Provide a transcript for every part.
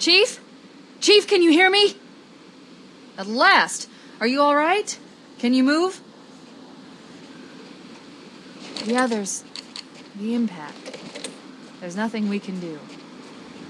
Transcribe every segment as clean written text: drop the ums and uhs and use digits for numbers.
Chief? Chief, can you hear me? At last! Are you alright? Can you move? The others... the impact. There's nothing we can do.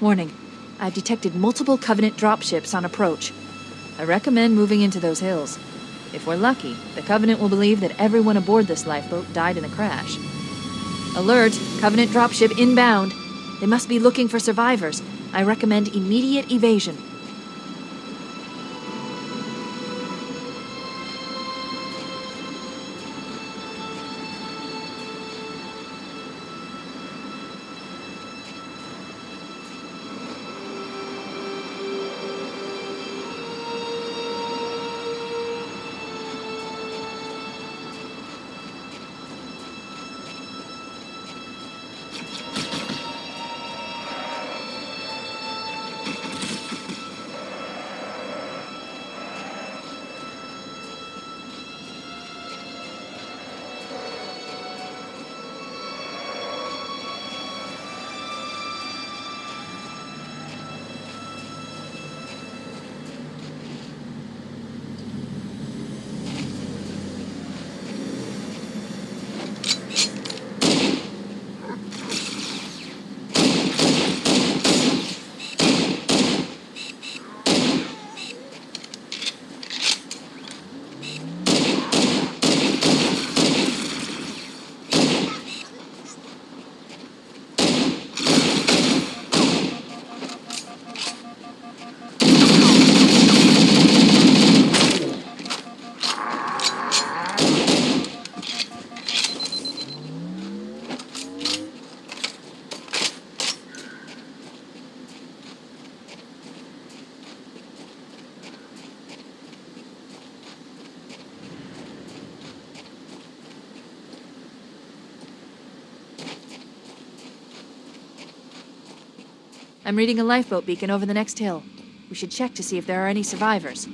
Warning. I've detected multiple Covenant dropships on approach. I recommend moving into those hills. If we're lucky, the Covenant will believe that everyone aboard this lifeboat died in the crash. Alert! Covenant dropship inbound. They must be looking for survivors. I recommend immediate evasion. I'm reading a lifeboat beacon over the next hill. We should check to see if there are any survivors.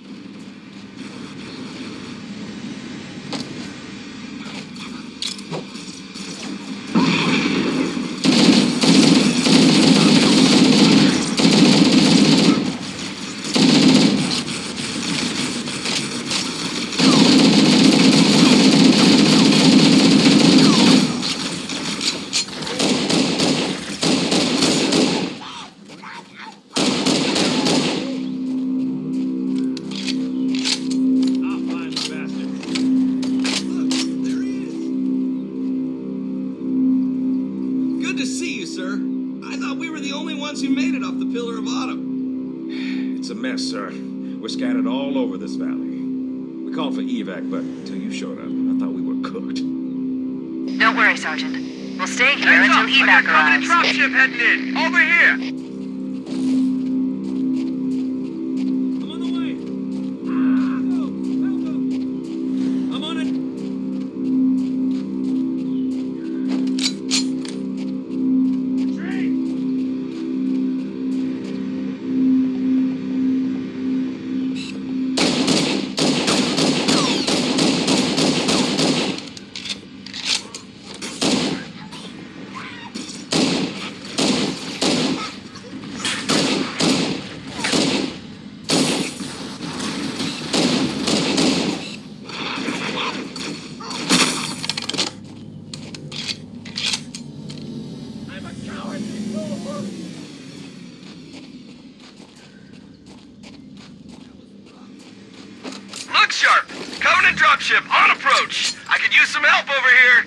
Scattered all over this valley. We called for evac, but until you showed up, I thought we were cooked. Don't worry, Sergeant. We'll stay here until evac arrives. I got a dropship heading in. Over here. I'm on the way. Go. I'm on it. Look sharp! Covenant dropship on approach! I could use some help over here!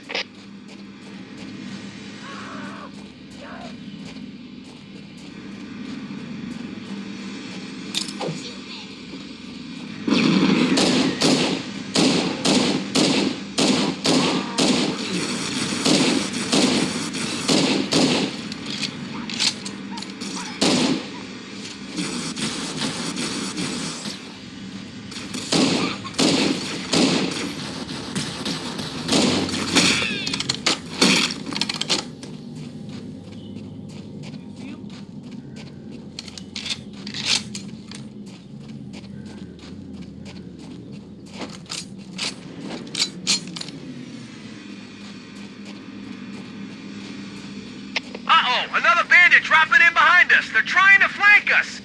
Uh-oh! Another bandit dropping in behind us! They're trying to flank us!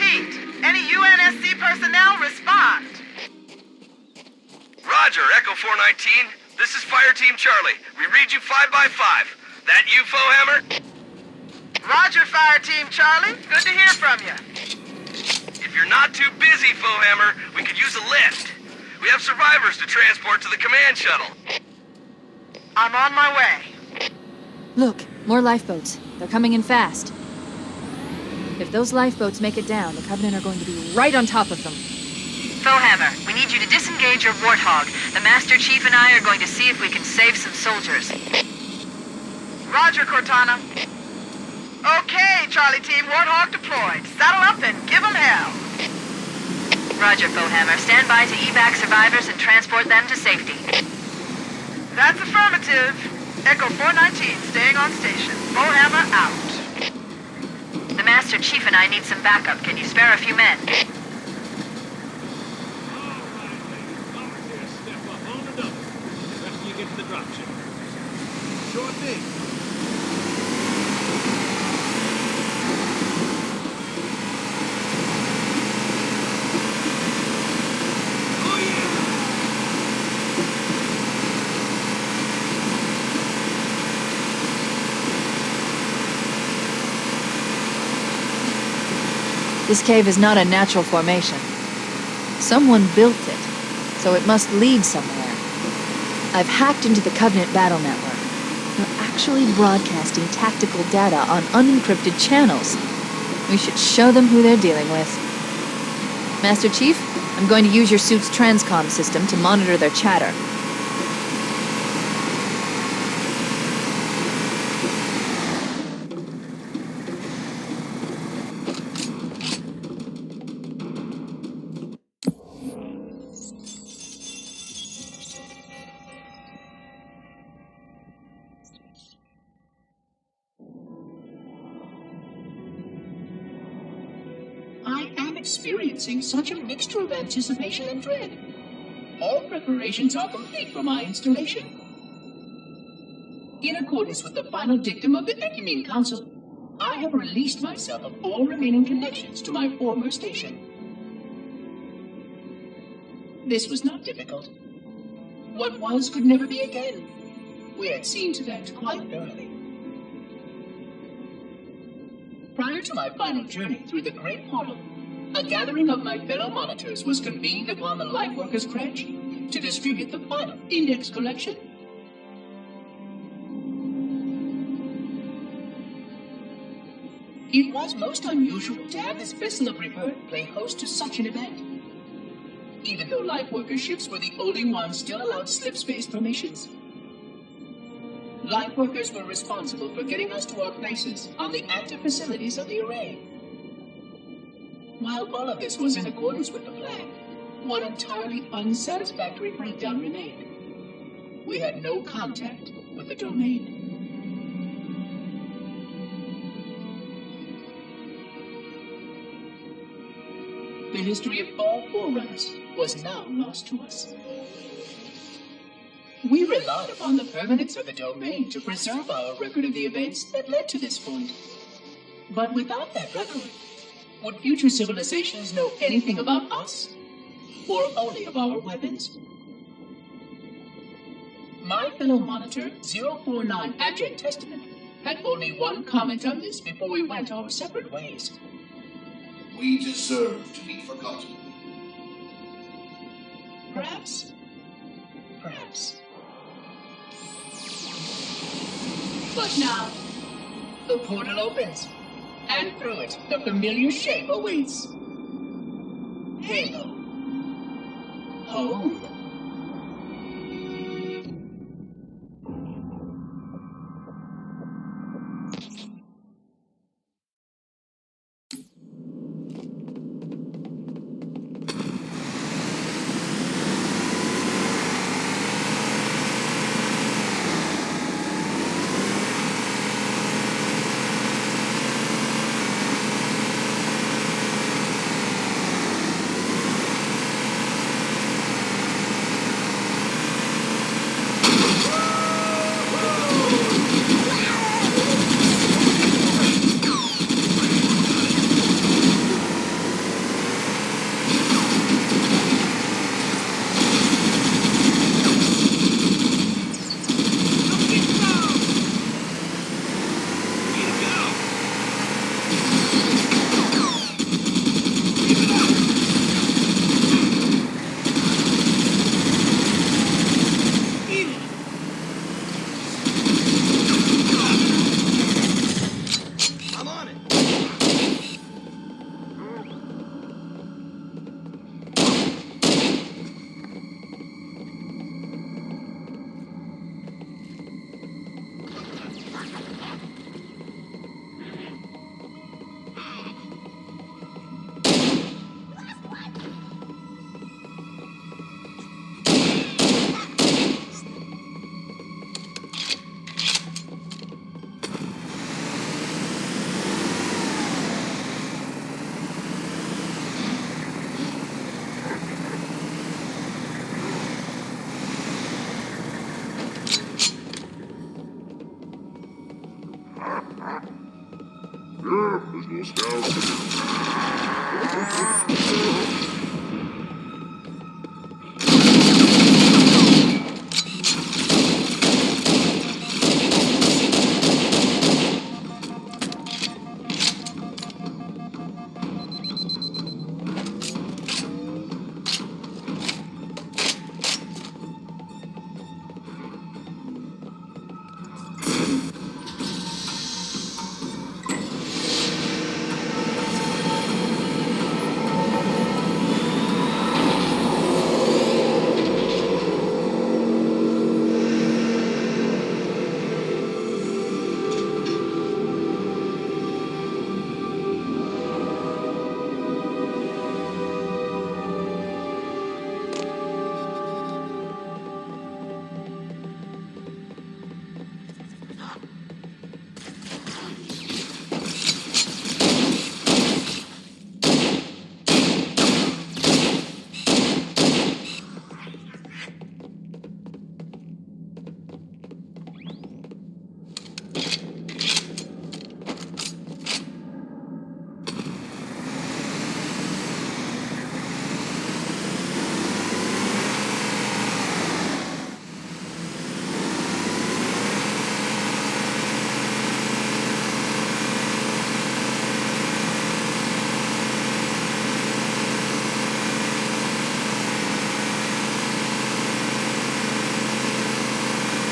Repeat. Any UNSC personnel respond. Roger, Echo 419. This is Fire Team Charlie. We read you 5 by 5. That you, Foehammer? Roger, Fire Team Charlie. Good to hear from you. If you're not too busy, Foehammer, we could use a lift. We have survivors to transport to the command shuttle. I'm on my way. Look, more lifeboats. They're coming in fast. If those lifeboats make it down, the Covenant are going to be right on top of them. Foehammer, we need you to disengage your Warthog. The Master Chief and I are going to see if we can save some soldiers. Roger, Cortana. Okay, Charlie Team, Warthog deployed. Saddle up and give them hell. Roger, Foehammer. Stand by to evac survivors and transport them to safety. That's affirmative. Echo 419 staying on station. Foehammer out. The Master Chief and I need some backup. Can you spare a few men? Volunteers step up on the double. Especially you get to the dropship. Sure thing. Oh yeah! This cave is not a natural formation. Someone built it, so it must lead somewhere. I've hacked into the Covenant battle network. They're actually broadcasting tactical data on unencrypted channels. We should show them who they're dealing with. Master Chief, I'm going to use your suit's transcom system to monitor their chatter. I am experiencing such a mixture of anticipation and dread. All preparations are complete for my installation. In accordance with the final dictum of the Ecumene Council, I have released myself of all remaining connections to my former station. This was not difficult. What was could never be again. We had seen to that quite early. Prior to my final journey through the Great Portal, a gathering of my fellow monitors was convened upon the Lightworkers' Crash to distribute the final index collection. It was most unusual to have this vessel of rebirth play host to such an event. Even though Lightworker ships were the only ones still allowed slip-space formations. Lightworkers were responsible for getting us to our places on the active facilities of the array. While all of this was in accordance with the plan, one entirely unsatisfactory breakdown remained. We had no contact with the domain. The history of all Forerunners was now lost to us. We relied upon the permanence of the domain to preserve our record of the events that led to this point. But without that record, would future civilizations know anything about us? Or only of our weapons? My fellow monitor, 049 Adject Testament, had only one comment on this before we went our separate ways. We deserve to be forgotten. Perhaps. Perhaps. But now, the portal opens, and through it, the familiar shape awaits. Halo. Home.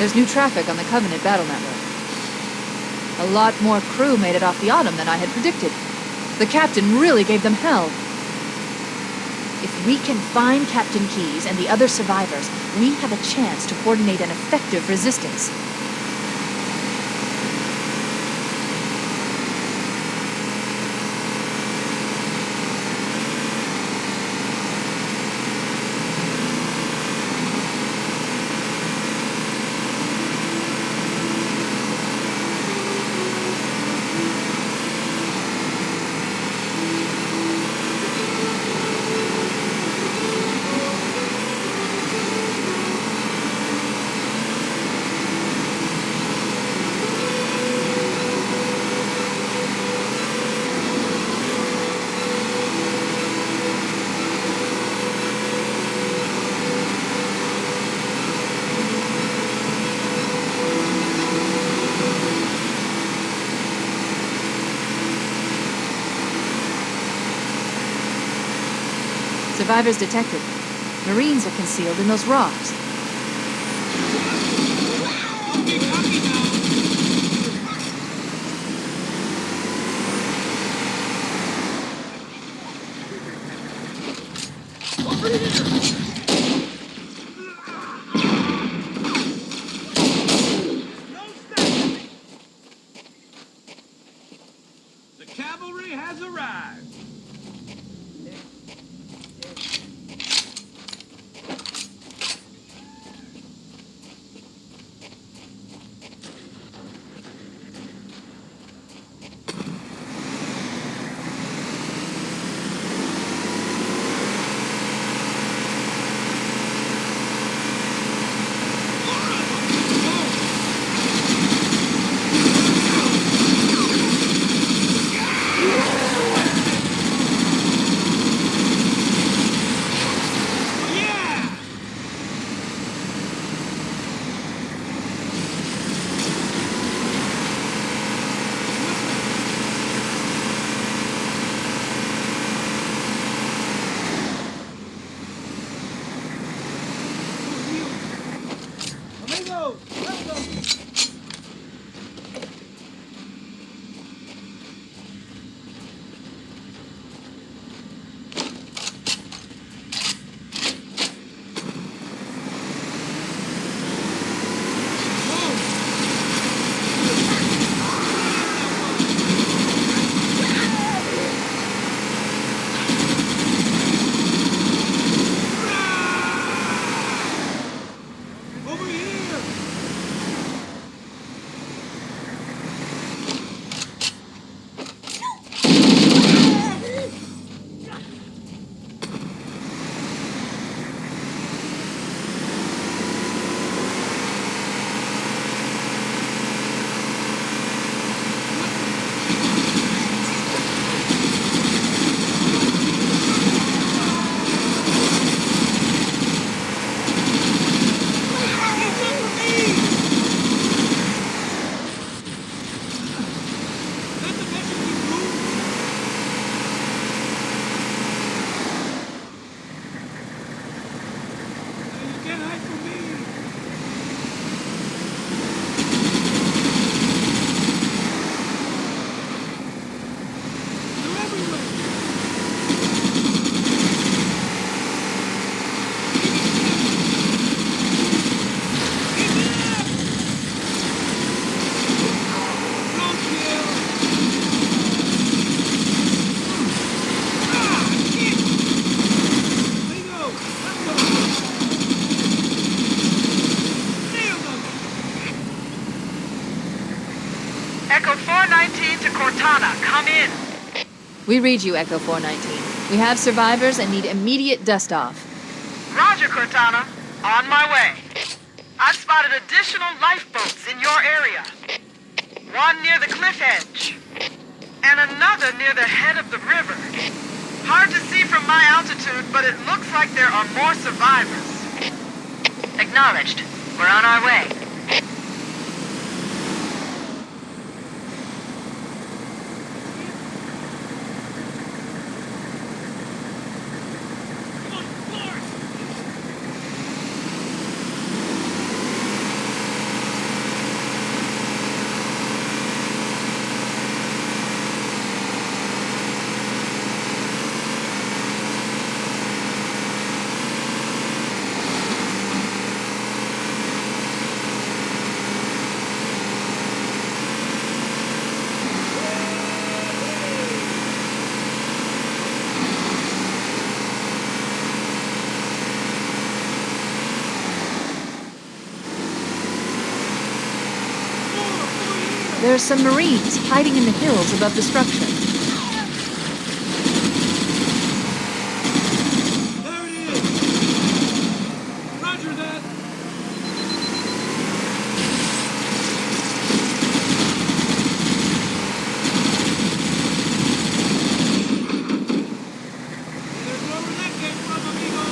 There's new traffic on the Covenant battle network. A lot more crew made it off the Autumn than I had predicted. The captain really gave them hell. If we can find Captain Keyes and the other survivors, we have a chance to coordinate an effective resistance. Survivors detected. Marines are concealed in those rocks. The cavalry has arrived. can't hide from me. They're everywhere. Echo 419 to Cortana, come in. We read you, Echo 419. We have survivors and need immediate dust-off. Roger, Cortana. On my way. I've spotted additional lifeboats in your area. One near the cliff edge, and another near the head of the river. Hard to see from my altitude, but it looks like there are more survivors. Acknowledged. We're on our way. There are some Marines hiding in the hills above the structure. There it is. Roger that. There's wherever that came from, amigo.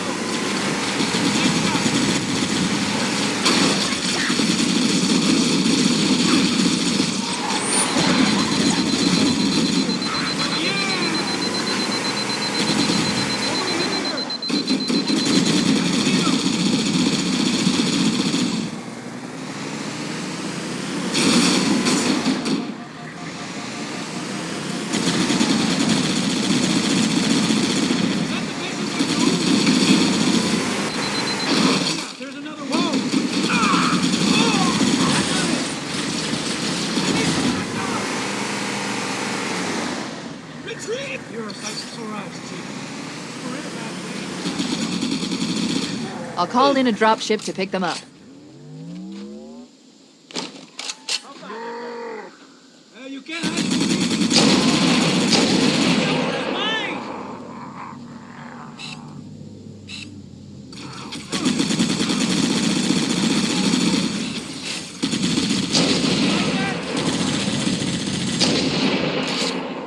There's another one. Retreat! You're a sight for sore eyes, Chief. We're in a bad place. I'll call in a dropship to pick them up. You can't hide from me. It's mine!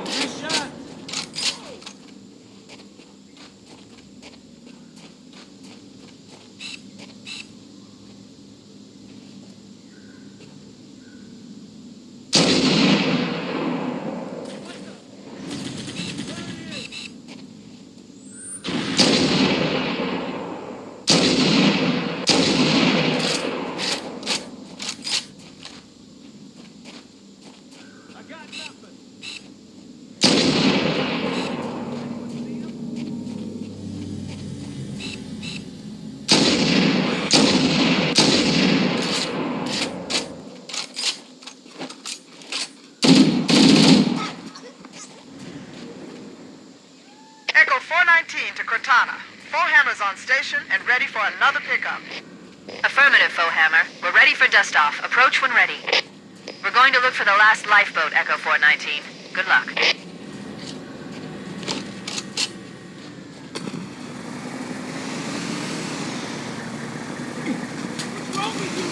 Nice shot. I got nothing. Echo 419 to Cortana. Forerunners on station and ready for another pickup. Affirmative, Foehammer. We're ready for dust-off. Approach when ready. We're going to look for the last lifeboat, Echo 419. Good luck. What's wrong with you?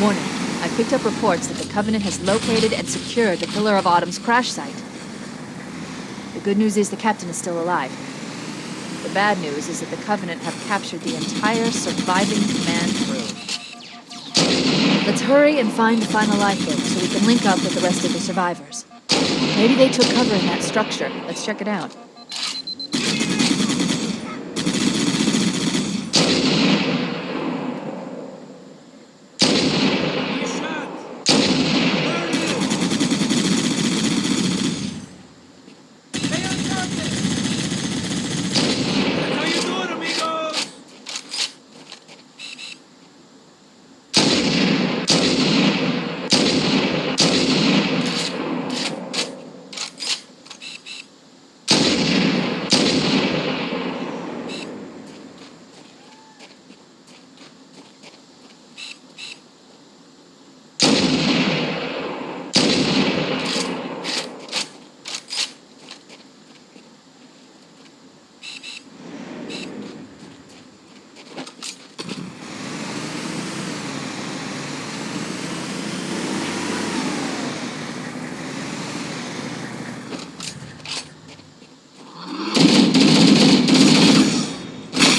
Warning. I picked up reports that the Covenant has located and secured the Pillar of Autumn's crash site. The good news is the captain is still alive. The bad news is that the Covenant have captured the entire surviving command crew. Let's hurry and find the final lifeboat so we can link up with the rest of the survivors. Maybe they took cover in that structure. Let's check it out.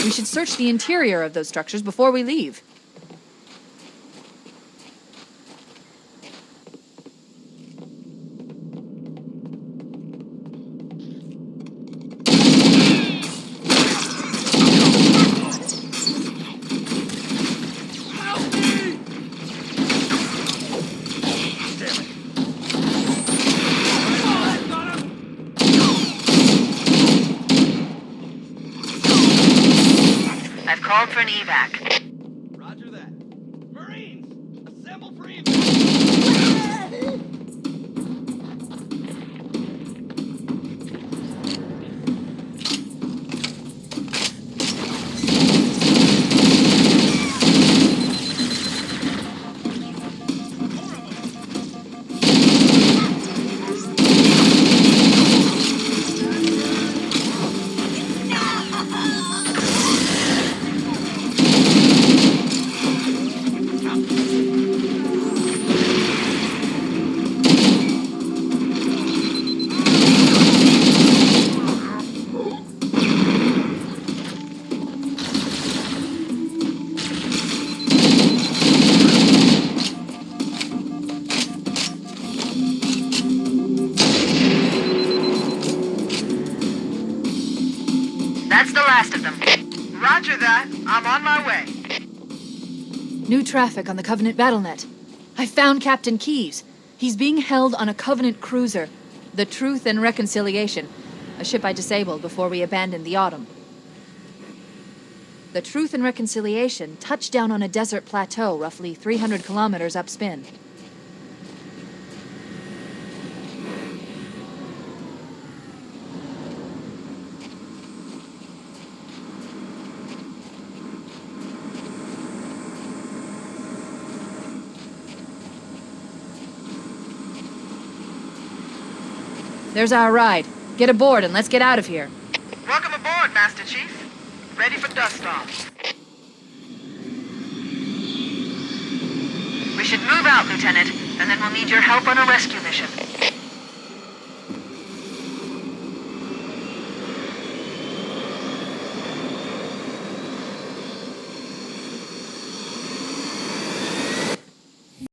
We should search the interior of those structures before we leave. I've called for an evac. Roger that. Marines, assemble for evac. That's the last of them. Roger that. I'm on my way. New traffic on the Covenant BattleNet. I found Captain Keyes. He's being held on a Covenant cruiser, the Truth and Reconciliation, a ship I disabled before we abandoned the Autumn. The Truth and Reconciliation touched down on a desert plateau roughly 300 kilometers upspin. There's our ride. Get aboard and let's get out of here. Welcome aboard, Master Chief. Ready for dust-off. We should move out, Lieutenant, and then we'll need your help on a rescue mission.